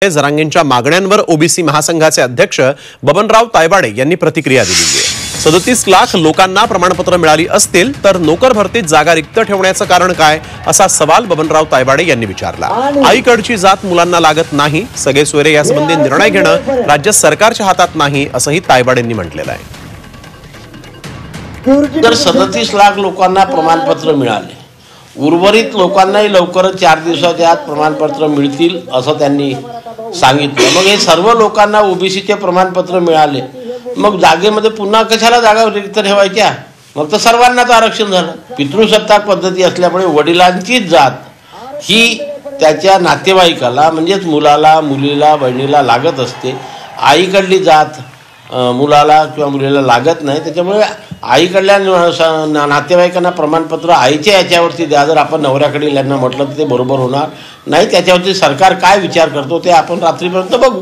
जरांगेंच्या मागण्यांवर ओबीसी महासंघाचे अध्यक्ष बबनराव तायवाडे यांनी प्रतिक्रिया दिली आहे। 37 लाख लोकांना प्रमाणपत्र मिळाली असतील तर नोकर भरतीत जागा रिक्त ठेवण्याचं कारण काय, असा सवाल बबनराव तायवाडे यांनी विचारला। आईकडची जात मुलांना लागत नाही, सगळे सोयरे यासंबंधी निर्णय घेणं राज्य सरकारच्या हातात नाही, असंही तायवाडेंनी म्हटलेलं आहे। तर 37 लाख लोकांना प्रमाणपत्र मिळाले, उर्वरित लोकांनाही लवकरच 4 दिवसाच्या आत प्रमाणपत्र मिळतील असं त्यांनी सांगितलं। मग हे सर्व लोकांना ओबीसीचे प्रमाणपत्र मिळाले, मग जागेमध्ये पुन्हा कशाला जागा रिक्त ठेवायच्या? मग तर सर्वांनाच आरक्षण झालं। पितृसत्ताक पद्धती असल्यामुळे वडिलांचीच जात ही त्याच्या नातेवाईकाला म्हणजेच मुलाला, मुलीला, बहिणीला लागत असते। आईकडली जात मुलाला किंवा मुलीला लागत नाही, त्याच्यामुळे आईकडल्या नातेवाईकांना प्रमाणपत्र आईच्या याच्यावरती द्या। जर आपण नवऱ्याकडील यांना म्हटलं तर ते बरोबर होणार नाही, त्याच्यावरती सरकार काय विचार करतो ते आपण रात्रीपर्यंत बघू।